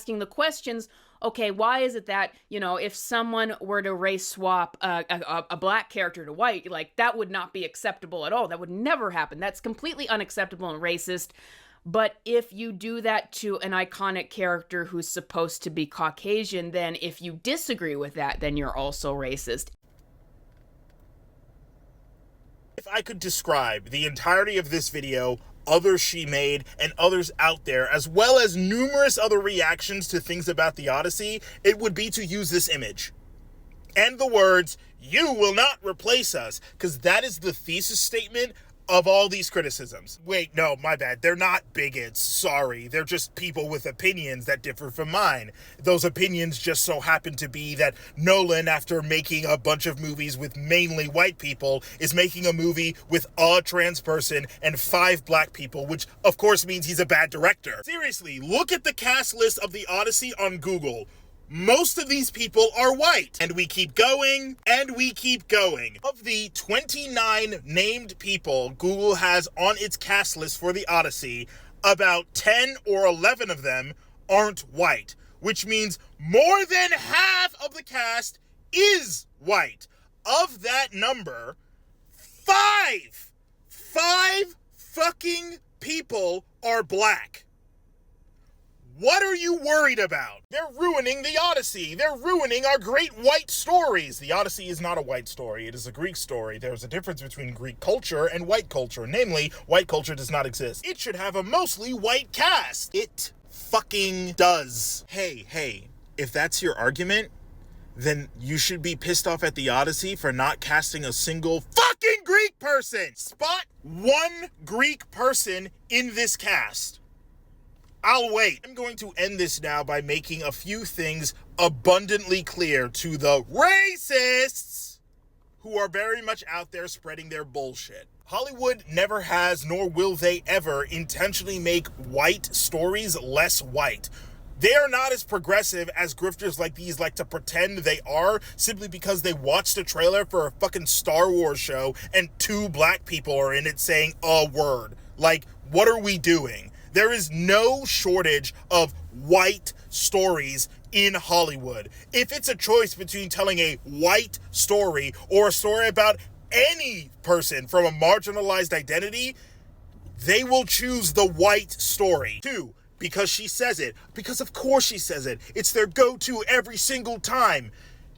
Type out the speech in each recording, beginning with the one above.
asking the questions. Okay, why is it that, if someone were to race swap a black character to white, like, that would not be acceptable at all. That would never happen. That's completely unacceptable and racist. But if you do that to an iconic character who's supposed to be Caucasian, then if you disagree with that, then you're also racist. If I could describe the entirety of this video, others she made, and others out there, as well as numerous other reactions to things about the Odyssey, it would be to use this image. And the words, "You will not replace us," because that is the thesis statement of all these criticisms. Wait, no, my bad. They're not bigots. Sorry. They're just people with opinions that differ from mine. Those opinions just so happen to be that Nolan, after making a bunch of movies with mainly white people, is making a movie with a trans person and 5 black people, which of course means he's a bad director. Seriously, look at the cast list of the Odyssey on Google. Most of these people are white. And we keep going, and we keep going. Of the 29 named people Google has on its cast list for the Odyssey, about 10 or 11 of them aren't white, which means more than half of the cast is white. Of that number, 5 fucking people are black. What are you worried about? They're ruining the Odyssey. They're ruining our great white stories. The Odyssey is not a white story. It is a Greek story. There's a difference between Greek culture and white culture. Namely, white culture does not exist. It should have a mostly white cast. It fucking does. Hey, if that's your argument, then you should be pissed off at the Odyssey for not casting a single fucking Greek person. Spot one Greek person in this cast. I'll wait. I'm going to end this now by making a few things abundantly clear to the racists who are very much out there spreading their bullshit. Hollywood never has, nor will they ever, intentionally make white stories less white. They are not as progressive as grifters like these like to pretend they are, simply because they watched a trailer for a fucking Star Wars show and 2 black people are in it saying a word. Like, what are we doing? There is no shortage of white stories in Hollywood. If it's a choice between telling a white story or a story about any person from a marginalized identity, they will choose the white story. 2, because she says it. Because of course she says it. It's their go-to every single time.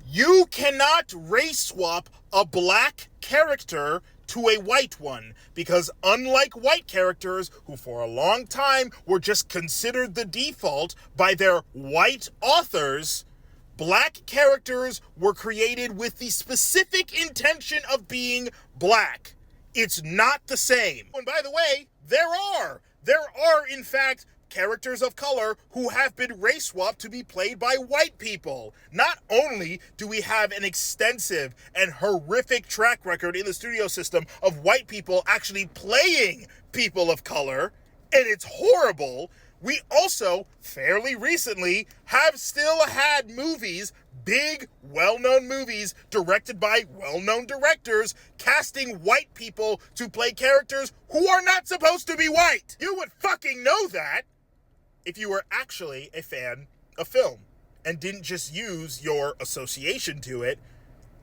You cannot race swap a black character to a white one, because unlike white characters who for a long time were just considered the default by their white authors, black characters were created with the specific intention of being black. It's not the same. And by the way, there are in fact characters of color who have been race swapped to be played by white people. Not only do we have an extensive and horrific track record in the studio system of white people actually playing people of color, and it's horrible, we also, fairly recently, have still had movies, big, well-known movies, directed by well-known directors, casting white people to play characters who are not supposed to be white. You would fucking know that if you were actually a fan of film and didn't just use your association to it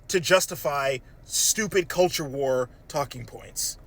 to justify stupid culture war talking points.